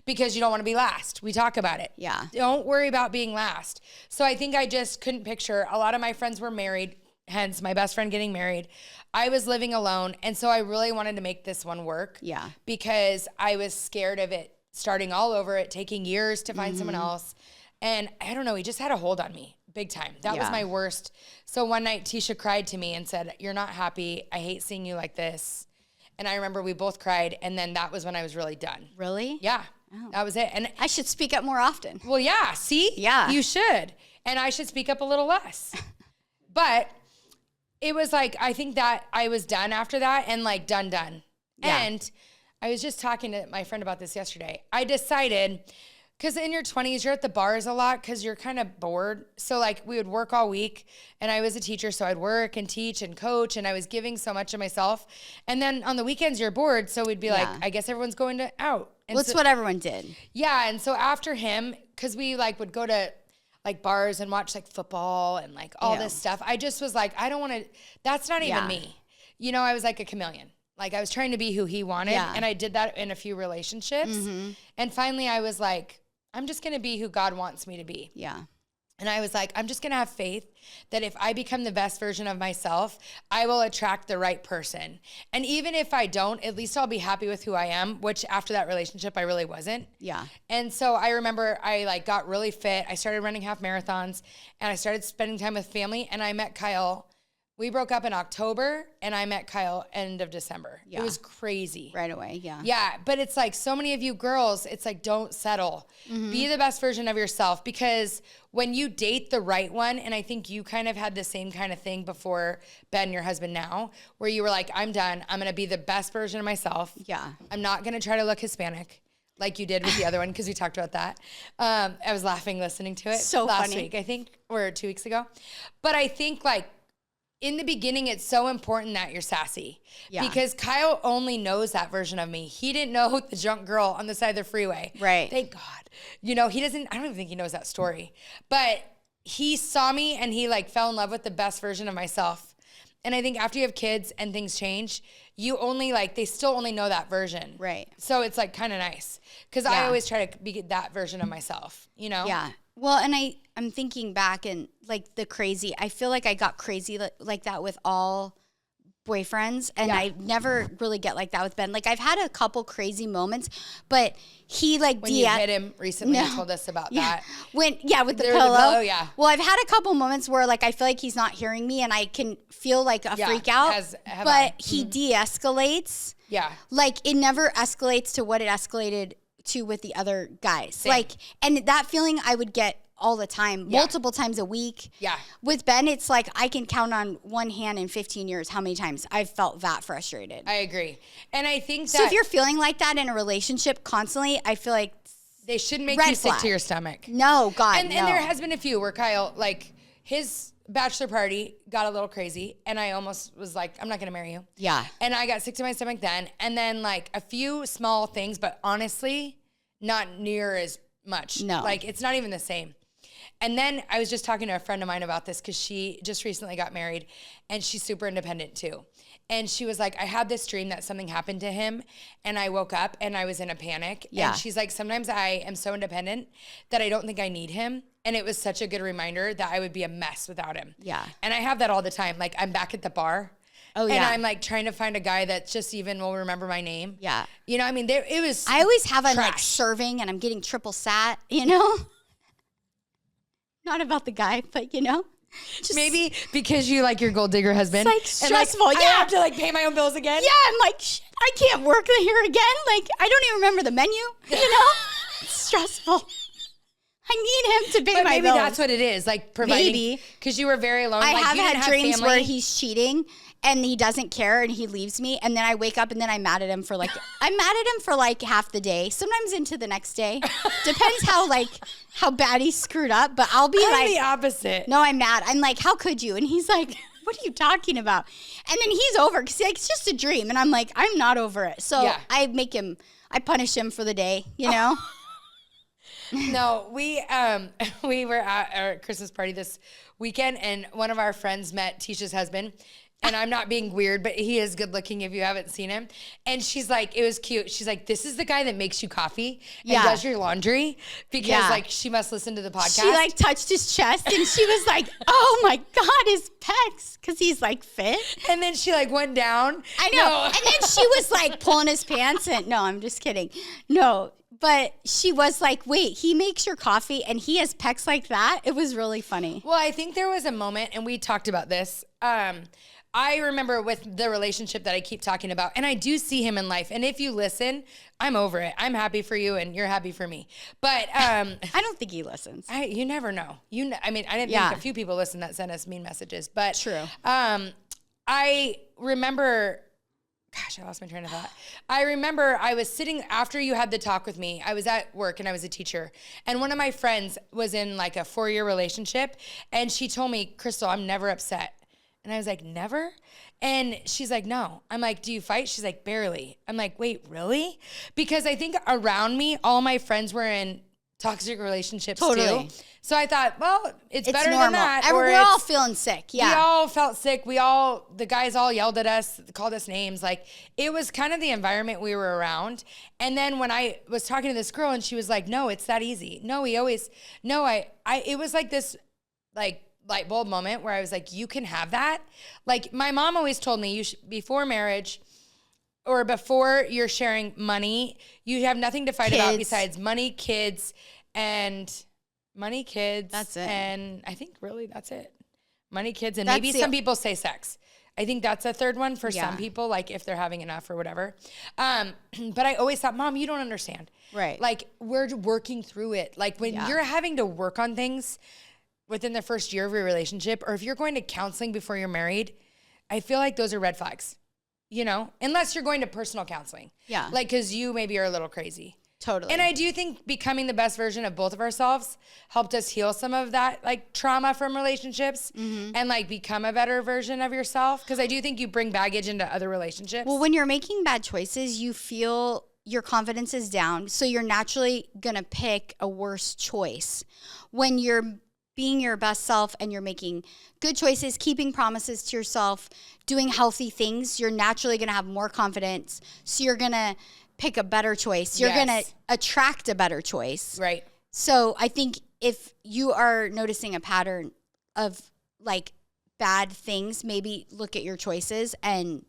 because you don't want to be last. We talk about it. Yeah. Don't worry about being last. So I think I just couldn't picture. A lot of my friends were married, hence my best friend getting married. I was living alone. And so I really wanted to make this one work. Yeah. Because I was scared of it starting all over, it taking years to find someone else. And I don't know, he just had a hold on me big time. That was my worst. So one night Tisha cried to me and said, you're not happy. I hate seeing you like this. And I remember we both cried. And then that was when I was really done. Really? Yeah. Oh. That was it. And I should speak up more often. Well, yeah. See? Yeah. You should. And I should speak up a little less. But it was like, I think that I was done after that and like done. Yeah. And I was just talking to my friend about this yesterday. I decided, Because in your 20s, you're at the bars a lot because you're kind of bored. So like we would work all week, and I was a teacher, so I'd work and teach and coach, and I was giving so much of myself. And then on the weekends, you're bored, so we'd be like, I guess everyone's going out. And Well, it's what everyone did. Yeah, and so after him, because we like would go to like bars and watch like football and like all this stuff, I just was like, I don't want to, that's not even me. You know, I was like a chameleon. Like I was trying to be who he wanted, and I did that in a few relationships. And finally I was like, I'm just going to be who God wants me to be. Yeah. And I was like, I'm just going to have faith that if I become the best version of myself, I will attract the right person. And even if I don't, at least I'll be happy with who I am, which after that relationship, I really wasn't. Yeah. And so I remember I like got really fit. I started running half marathons, and I started spending time with family, and I met Kyle. We broke up in October, and I met Kyle end of December. Yeah. It was crazy. Right away, yeah. Yeah, but it's like so many of you girls, it's like don't settle. Be the best version of yourself, because when you date the right one, and I think you kind of had the same kind of thing before Ben, your husband now, where you were like, I'm done. I'm going to be the best version of myself. Yeah. I'm not going to try to look Hispanic like you did with the other one, because we talked about that. I was laughing listening to it last week, I think, or 2 weeks ago. But I think like, in the beginning, it's so important that you're sassy, because Kyle only knows that version of me. He didn't know the drunk girl on the side of the freeway. Right. Thank God. You know, he doesn't, I don't even think he knows that story, but he saw me and he like fell in love with the best version of myself. And I think after you have kids and things change, you only like, they still only know that version. Right. So it's like kind of nice, because I always try to be that version of myself, you know? Yeah. Well, and I'm thinking back, and like the crazy, I feel like I got crazy like that with all boyfriends, and I never really get like that with Ben. Like I've had a couple crazy moments, but he like when you hit him recently, you told us about that. With the pillow. Yeah. Well, I've had a couple moments where like I feel like he's not hearing me, and I can feel like a freak out. But he de-escalates. Yeah. Like it never escalates to what it escalated to with the other guys. Same. Like, and that feeling I would get all the time, multiple times a week. Yeah. With Ben, it's like I can count on one hand in 15 years how many times I've felt that frustrated. I agree. And I think that... So if you're feeling like that in a relationship constantly, I feel like... They shouldn't make you sick to your stomach. No, God, no. And there has been a few where Kyle, like, his bachelor party got a little crazy, and I almost was like, I'm not going to marry you. Yeah. And I got sick to my stomach then. And then, like, a few small things, but honestly, not near as much. No. Like, it's not even the same. And then I was just talking to a friend of mine about this, because she just recently got married, and she's super independent too. And she was like, I had this dream that something happened to him, and I woke up and I was in a panic. Yeah. And she's like, sometimes I am so independent that I don't think I need him. And it was such a good reminder that I would be a mess without him. Yeah. And I have that all the time. Like, I'm back at the bar. Oh, yeah. And I'm like trying to find a guy that just even will remember my name. Yeah. You know, I mean, it was I always have I'm like serving, and I'm getting triple sat, you know? Not about the guy, but you know, just maybe because you like your gold digger husband. It's like stressful. And like, I have to like pay my own bills again. Yeah, I'm like, shit, I can't work here again. Like, I don't even remember the menu. You know, it's stressful. I need him to pay my bills. Maybe that's what it is, like providing. Maybe because you were very alone. I like, have had dreams family. where he's cheating and he doesn't care and he leaves me, and then I wake up and then I'm mad at him for like half the day, sometimes into the next day. Depends how bad he screwed up. But I'm the opposite. No, I'm mad. I'm like, how could you? And he's like, what are you talking about? And then he's over because like, it's just a dream, and I'm like, I'm not over it. So I punish him for the day, you know. No, we were at our Christmas party this weekend, and one of our friends met Tisha's husband. And I'm not being weird, but he is good looking if you haven't seen him. And she's like, it was cute. She's like, this is the guy that makes you coffee and does your laundry, because like she must listen to the podcast. She like touched his chest and she was like, oh my God, his pecs, because he's like fit. And then she like went down. I know. No. And then she was like pulling his pants, and no, I'm just kidding. No. But she was like, wait, he makes your coffee and he has pecs like that? It was really funny. Well, I think there was a moment, and we talked about this. I remember with the relationship that I keep talking about, and I do see him in life. And if you listen, I'm over it. I'm happy for you, and you're happy for me. But I don't think he listens. You never know. I mean, I didn't think a few people listen that sent us mean messages. But true. I remember Gosh, I lost my train of thought. I remember I was sitting after you had the talk with me. I was at work and I was a teacher. And one of my friends was in like a 4-year relationship. And she told me, Crystal, I'm never upset. And I was like, never? And she's like, no. I'm like, do you fight? She's like, barely. I'm like, wait, really? Because I think around me, all my friends were in toxic relationships too. So I thought, well, it's better normal. than that. We're all feeling sick. Yeah. We all felt sick. The guys all yelled at us, called us names. Like, it was kind of the environment we were around. And then when I was talking to this girl and she was like, no, it's that easy. No, it was like this, like, light bulb moment where I was like, you can have that. Like, my mom always told me, before marriage or before you're sharing money, you have nothing to fight about besides money, kids, that's it. And I think really that's it. Money, kids, and maybe some people say sex. I think that's a third one for some people, like if they're having enough or whatever. But I always thought, Mom, you don't understand. Right. Like, we're working through it. Like, when you're having to work on things within the first year of your relationship, or if you're going to counseling before you're married, I feel like those are red flags, you know, unless you're going to personal counseling. Yeah. Like, because you maybe are a little crazy. Totally. And I do think becoming the best version of both of ourselves helped us heal some of that, like, trauma from relationships and, like, become a better version of yourself. Because I do think you bring baggage into other relationships. Well, when you're making bad choices, you feel your confidence is down. So you're naturally going to pick a worse choice. When you're being your best self and you're making good choices, keeping promises to yourself, doing healthy things, you're naturally going to have more confidence. So you're going to pick a better choice. You're going to attract a better choice. Right. So I think if you are noticing a pattern of like bad things, maybe look at your choices and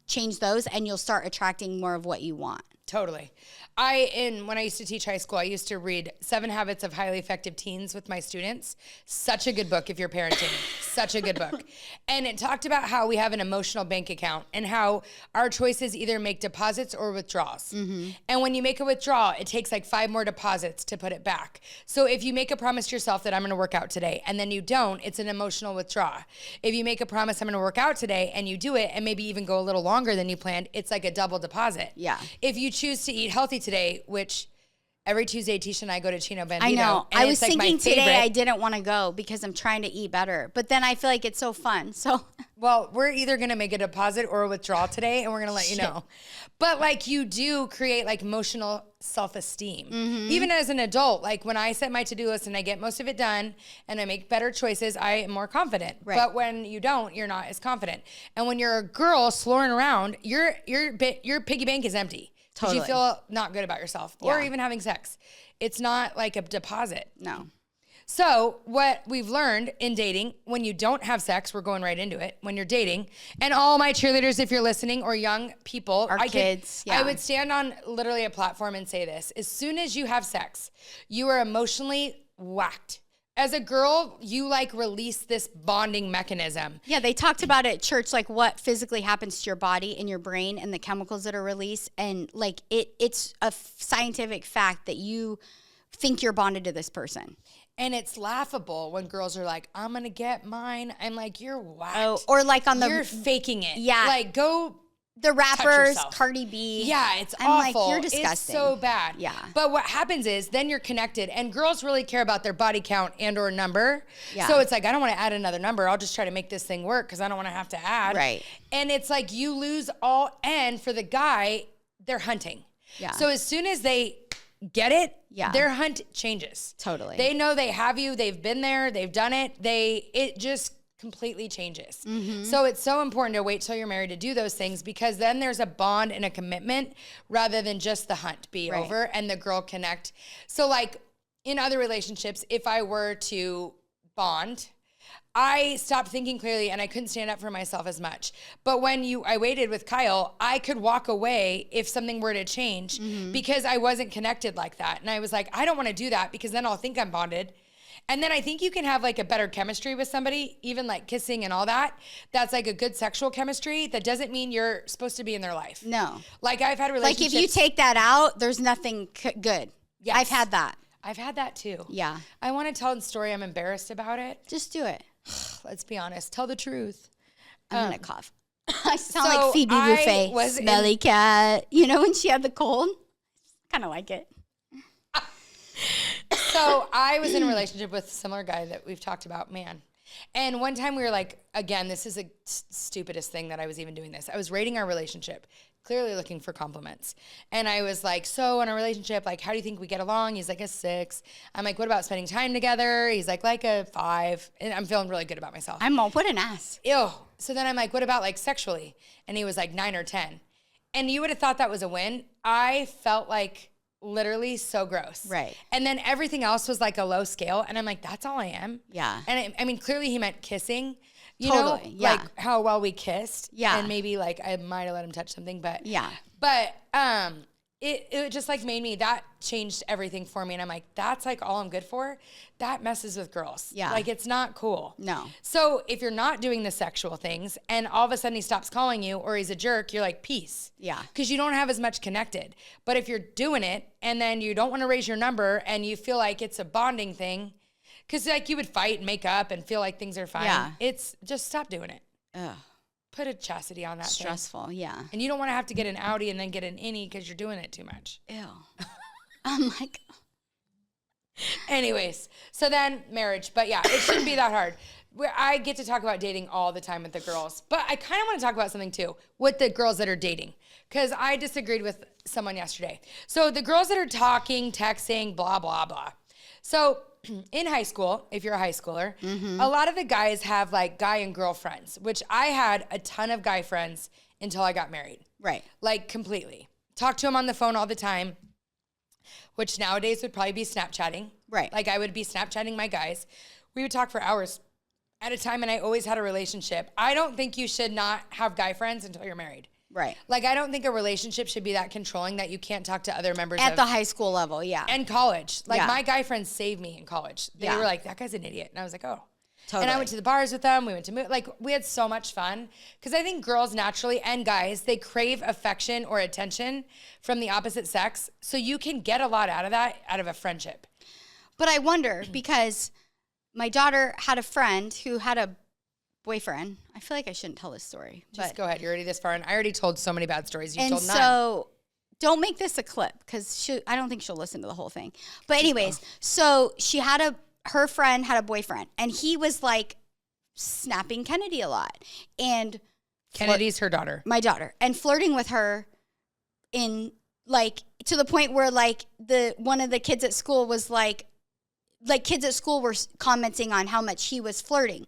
change those, and you'll start attracting more of what you want. Totally. When I used to teach high school, I used to read 7 Habits of Highly Effective Teens with my students. Such a good book if you're parenting. Such a good book. And it talked about how we have an emotional bank account and how our choices either make deposits or withdrawals. And when you make a withdrawal, it takes like 5 more deposits to put it back. So if you make a promise to yourself that I'm going to work out today and then you don't, it's an emotional withdrawal. If you make a promise I'm going to work out today and you do it and maybe even go a little longer than you planned, it's like a double deposit. Yeah. If you choose to eat healthy today, which every Tuesday, Tisha and I go to Chino Bandito. I know. I was thinking today I didn't want to go because I'm trying to eat better. But then I feel like it's so fun. So, well, we're either going to make a deposit or a withdrawal today, and we're going to let you know. But like, you do create like emotional self-esteem. Even as an adult, like when I set my to-do list and I get most of it done and I make better choices, I am more confident. Right. But when you don't, you're not as confident. And when you're a girl sloring around, your piggy bank is empty. Totally. You feel not good about yourself or even having sex. It's not like a deposit. No. So what we've learned in dating, when you don't have sex, we're going right into it. When you're dating, and all my cheerleaders, if you're listening, or young people, I would stand on literally a platform and say this. As soon as you have sex, you are emotionally whacked. As a girl, you like release this bonding mechanism. Yeah, they talked about it at church, like what physically happens to your body and your brain and the chemicals that are released. And like it's a scientific fact that you think you're bonded to this person. And it's laughable when girls are like, I'm going to get mine. I'm like, you're whacked. Oh, or like you're faking it. Yeah. Like, go. The rappers, Cardi B. Yeah, it's I'm awful. like, you're disgusting. It's so bad. Yeah. But what happens is then you're connected, and girls really care about their body count and or number. Yeah. So it's like, I don't want to add another number. I'll just try to make this thing work because I don't want to have to add. Right. And it's like you lose all, and for the guy, they're hunting. Yeah. So as soon as they get it, their hunt changes. Totally. They know they have you. They've been there. They've done it. It just completely changes. So it's so important to wait till you're married to do those things, because then there's a bond and a commitment rather than just the hunt be over and the girl connect. So like in other relationships, if I were to bond, I stopped thinking clearly and I couldn't stand up for myself as much. But when I waited with Kyle, I could walk away if something were to change because I wasn't connected like that. And I was like, I don't want to do that because then I'll think I'm bonded. And then I think you can have like a better chemistry with somebody, even like kissing and all that. That's like a good sexual chemistry. That doesn't mean you're supposed to be in their life. No. Like I've had relationships. Like if you take that out, there's nothing good. Yes. I've had that. I've had that too. Yeah. I want to tell a story. I'm embarrassed about it. Just do it. Let's be honest. Tell the truth. I'm going to cough. I sound like Phoebe Buffet. Smelly cat. You know when she had the cold? Kind of like it. So I was in a relationship with a similar guy that we've talked about, man. And one time we were like, again, this is the stupidest thing that I was even doing this. I was rating our relationship, clearly looking for compliments. And I was like, so in a relationship, like, how do you think we get along? He's like a 6. I'm like, what about spending time together? He's like a 5. And I'm feeling really good about myself. What an ass. Ew. So then I'm like, what about like sexually? And he was like 9 or 10. And you would have thought that was a win. I felt like literally so gross. Right. And then everything else was like a low scale. And I'm like, that's all I am. Yeah. And I mean, clearly he meant kissing, you Totally, know, yeah. like how well we kissed. Yeah. And maybe like I might have let him touch something, but yeah. But it just like made me, that changed everything for me. And I'm like, that's like all I'm good for. That messes with girls. Yeah. Like it's not cool. No. So if you're not doing the sexual things and all of a sudden he stops calling you or he's a jerk, you're like, peace. Yeah. Because you don't have as much connected. But if you're doing it and then you don't want to raise your number and you feel like it's a bonding thing, because like you would fight and make up and feel like things are fine. Yeah. It's just stop doing it. Ugh. Put a chastity on that thing. Stressful, yeah. And you don't want to have to get an Audi and then get an innie because you're doing it too much. Ew. I'm like... Anyways, so then marriage. But yeah, it shouldn't be that hard. I get to talk about dating all the time with the girls. But I kind of want to talk about something too with the girls that are dating. Because I disagreed with someone yesterday. So the girls that are talking, texting, blah, blah, blah. So in high school, if you're a high schooler, a lot of the guys have like guy and girl friends, which I had a ton of guy friends until I got married. Right. Like completely. Talk to them on the phone all the time, which nowadays would probably be Snapchatting. Right. Like I would be Snapchatting my guys. We would talk for hours at a time and I always had a relationship. I don't think you should not have guy friends until you're married. Right. Like, I don't think a relationship should be that controlling that you can't talk to other members At the high school level, yeah. and college. Like, Yeah. my guy friends saved me in college. They Yeah. were like, that guy's an idiot. And I was like, oh. Totally. And I went to the bars with them. We went to, like, we had so much fun. Because I think girls naturally, and guys, they crave affection or attention from the opposite sex. So you can get a lot out of that, out of a friendship. But I wonder, because my daughter had a friend who had a boyfriend. I feel like I shouldn't tell this story. Just go ahead. You're already this far. And I already told so many bad stories. You and told none. so don't make this a clip because I don't think she'll listen to the whole thing. But anyways, so her friend had a boyfriend and he was like snapping Kennedy a lot. And Kennedy's her daughter. My daughter. And flirting with her in like to the point where like one of the kids at school was like kids at school were commenting on how much he was flirting.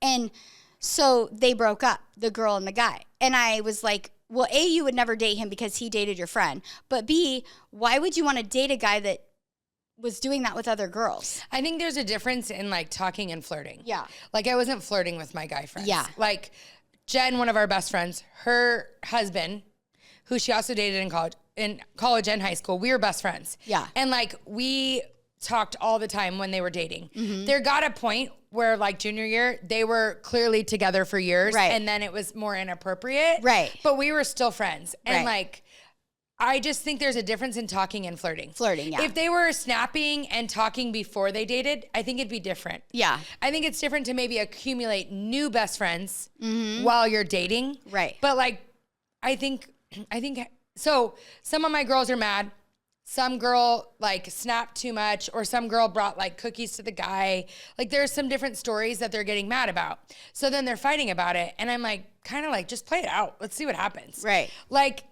And so they broke up, the girl and the guy. And I was like, well, A, you would never date him because he dated your friend. But B, why would you want to date a guy that was doing that with other girls? I think there's a difference in like talking and flirting. Yeah. Like I wasn't flirting with my guy friends. Yeah. Like Jen, one of our best friends, her husband, who she also dated in college and high school, we were best friends. Yeah. And like we talked all the time when they were dating. Mm-hmm. There got a point where like junior year, they were clearly together for years. Right. And then it was more inappropriate. Right. But we were still friends. And Right. like, I just think there's a difference in talking and flirting. Flirting, yeah. If they were snapping and talking before they dated, I think it'd be different. Yeah. I think it's different to maybe accumulate new best friends while you're dating. Right. But like, I think, so some of my girls are mad. Some girl like snapped too much, or some girl brought like cookies to the guy. Like there's some different stories that they're getting mad about. So then they're fighting about it. And I'm like, kind of like, just play it out. Let's see what happens. Right. Like,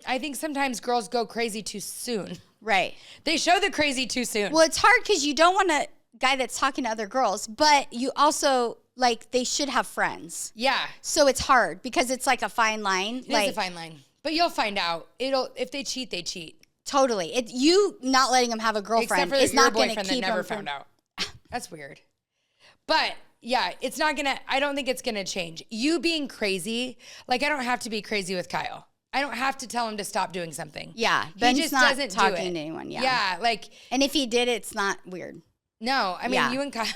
I think sometimes girls go crazy too soon. Right. They show the crazy too soon. Well, it's hard because you don't want a guy that's talking to other girls, but you also, like, they should have friends. Yeah. So it's hard because it's like a fine line. It is a fine line. But you'll find out. If they cheat, they cheat. Totally. You not letting them have a girlfriend Except for is your not going to boyfriend keep that never them found out. That's weird. But yeah, it's not going to, I don't think it's going to change. You being crazy, like I don't have to be crazy with Kyle. I don't have to tell him to stop doing something. Yeah. He just not doesn't talking do it. to anyone. Yeah. Yeah. Like, And if he did, it's not weird. no, I mean, Yeah. you and Kyle,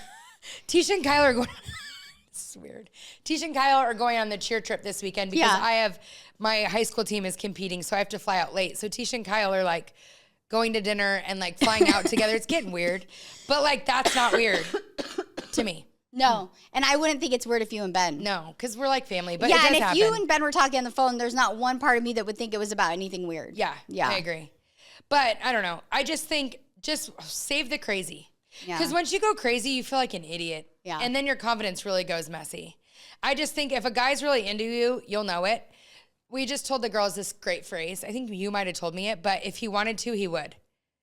Tisha and Kyle are going, this is weird. Tisha and Kyle are going on the cheer trip this weekend because Yeah. my high school team is competing, so I have to fly out late. So Tisha and Kyle are like going to dinner and like flying out together. It's getting weird, but like that's not weird to me. No. And I wouldn't think it's weird if you and Ben. No, because we're like family, but yeah, it does and if happen. you and Ben were talking on the phone, there's not one part of me that would think it was about anything weird. Yeah, I agree. But I don't know. I just think just save the crazy. Because once you go crazy, you feel like an idiot. Yeah. And then your confidence really goes messy. I just think if a guy's really into you, you'll know it. We just told the girls this great phrase. I think you might have told me it, but if he wanted to, he would.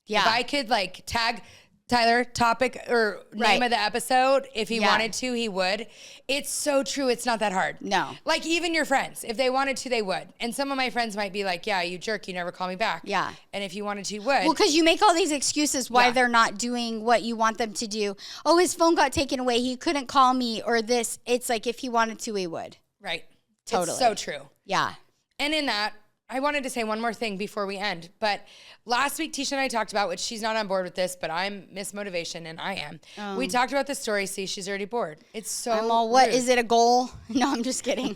Yeah. If I could like tag Tyler, topic or name of the episode, if he wanted to, he would. It's so true. It's not that hard. No. Like even your friends, if they wanted to, they would. And some of my friends might be like, yeah, you jerk, you never call me back. Yeah. And if you wanted to, you would. Well, because you make all these excuses why they're not doing what you want them to do. Oh, his phone got taken away. He couldn't call me or this. It's like if he wanted to, he would. Right. Totally. It's so true. Yeah. And in that, I wanted to say one more thing before we end. But last week, Tisha and I talked about, which she's not on board with this, but I'm Miss Motivation and I am. We talked about the story. See, she's already bored. It's so I'm all, what, is it a goal? No, I'm just kidding.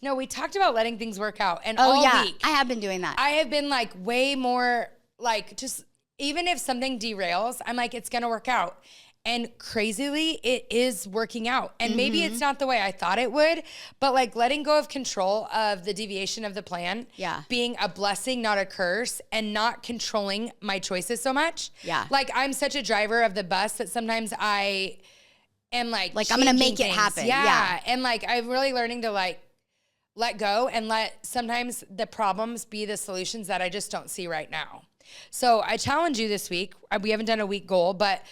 No, we talked about letting things work out. And all week, I have been doing that. I have been like way more like just, even if something derails, I'm like, it's going to work out. And crazily, it is working out. And maybe it's not the way I thought it would, but like letting go of control of the deviation of the plan, being a blessing, not a curse, and not controlling my choices so much. Yeah. Like I'm such a driver of the bus that sometimes I am like I'm going to make it happen. Yeah. And like I'm really learning to like let go and let sometimes the problems be the solutions that I just don't see right now. So I challenge you this week. We haven't done a week goal, but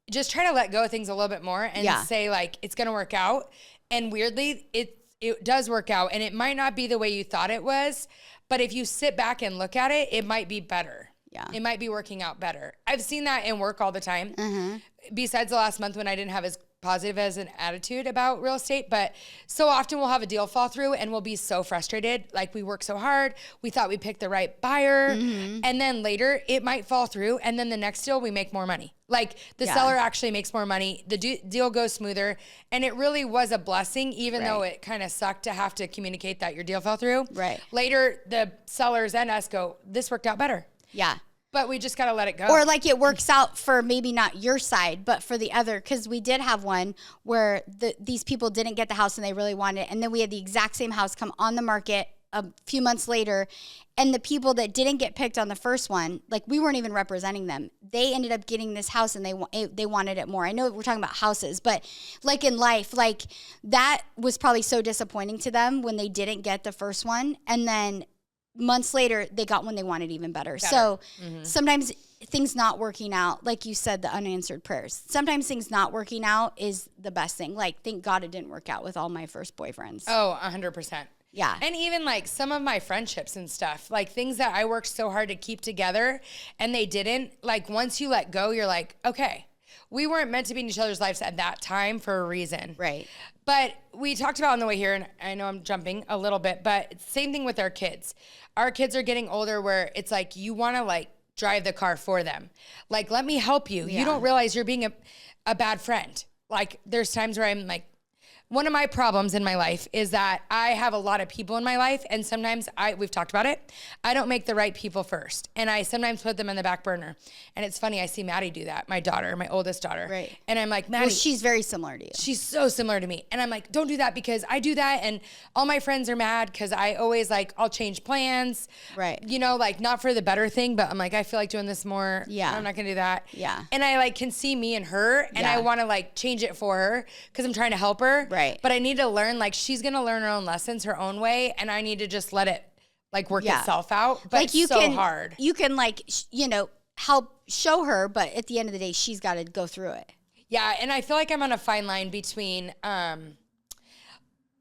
just try to let go of things a little bit more and say like, it's going to work out. And weirdly, it does work out, and it might not be the way you thought it was, but if you sit back and look at it, it might be better. Yeah. It might be working out better. I've seen that in work all the time. Besides the last month when I didn't have as positive as an attitude about real estate, but so often we'll have a deal fall through and we'll be so frustrated. Like we worked so hard. We thought we picked the right buyer. And then later it might fall through. And then the next deal, we make more money. Like the seller actually makes more money. The deal goes smoother. And it really was a blessing, even though it kind of sucked to have to communicate that your deal fell through. Later, the sellers and us go, this worked out better. Yeah. But we just got to let it go. Or like it works out for maybe not your side, but for the other. Because we did have one where these people didn't get the house and they really wanted it. And then we had the exact same house come on the market a few months later. And the people that didn't get picked on the first one, like we weren't even representing them. They ended up getting this house and they wanted it more. I know we're talking about houses, but like in life, like that was probably so disappointing to them when they didn't get the first one. And then months later, they got one they wanted even better. So sometimes things not working out, like you said, the unanswered prayers. Sometimes things not working out is the best thing. Like, thank God it didn't work out with all my first boyfriends. Oh, 100%. Yeah. And even like some of my friendships and stuff, like things that I worked so hard to keep together and they didn't, like once you let go, you're like, okay, we weren't meant to be in each other's lives at that time for a reason. Right. But we talked about on the way here, and I know I'm jumping a little bit, but same thing with our kids. Our kids are getting older where it's like you want to like drive the car for them. Like, let me help you. Yeah. You don't realize you're being a bad friend. Like there's times where I'm like, one of my problems in my life is that I have a lot of people in my life, and sometimes we've talked about it, I don't make the right people first, and I sometimes put them in the back burner. And it's funny, I see Maddie do that, my daughter, my oldest daughter. Right. And I'm like, Maddie. Well, she's very similar to you. She's so similar to me. And I'm like, don't do that because I do that, and all my friends are mad because I always like, I'll change plans. Right. You know, like not for the better thing, but I'm like, I feel like doing this more. Yeah. I'm not going to do that. Yeah. And I like can see me and her, and I want to like change it for her because I'm trying to help her. Right. But I need to learn, like she's going to learn her own lessons her own way, and I need to just let it like work itself out. But like it's so hard. You can like, help show her, but at the end of the day, she's got to go through it. Yeah. And I feel like I'm on a fine line between,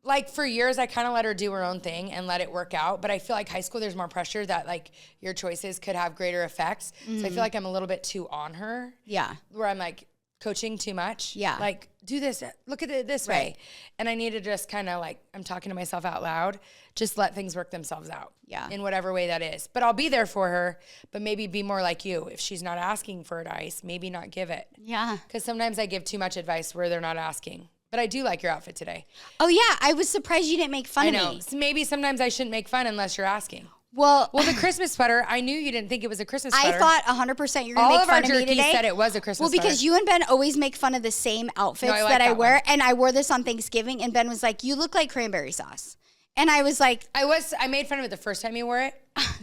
like for years, I kind of let her do her own thing and let it work out. But I feel like high school, there's more pressure that like your choices could have greater effects. So I feel like I'm a little bit too on her. Yeah. Where I'm like coaching too much. Yeah. Like do this, look at it this way. And I need to just kind of like, I'm talking to myself out loud, just let things work themselves out. Yeah. In whatever way that is. But I'll be there for her, but maybe be more like you. If she's not asking for advice, maybe not give it. Yeah. Because sometimes I give too much advice where they're not asking. But I do like your outfit today. Oh, yeah. I was surprised you didn't make fun of me. So maybe sometimes I shouldn't make fun unless you're asking. Well, the Christmas sweater, I knew you didn't think it was a Christmas sweater. I thought 100% you're going to All make of our fun of me jerky today. said it was a Christmas Well, because sweater. you and Ben always make fun of the same outfits I like that I that wear. one. And I wore this on Thanksgiving, and Ben was like, you look like cranberry sauce. And I was like... I made fun of it the first time you wore it.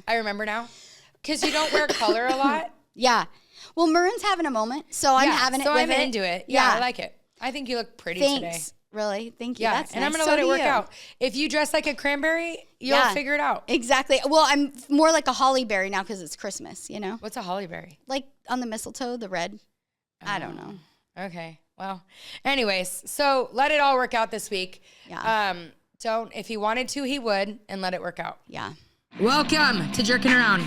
I remember now. Because you don't wear color a lot. Yeah. Well, Maroon's having a moment, so I'm having it with I'm it. into it. Yeah, I like it. I think you look pretty today. Thanks. Really? Thank you. Yeah, That's and nice. I'm going to So let it do work you. out. If you dress like a cranberry, you'll figure it out. Exactly. Well, I'm more like a holly berry now because it's Christmas, you know? What's a holly berry? Like on the mistletoe, the red. I don't know. Okay. Well, anyways, so let it all work out this week. Yeah. If he wanted to, he would, and let it work out. Yeah. Welcome to Jerking Around,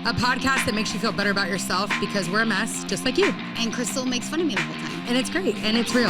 a podcast that makes you feel better about yourself because we're a mess, just like you. And Crystal makes fun of me the whole time. And it's great, and it's real.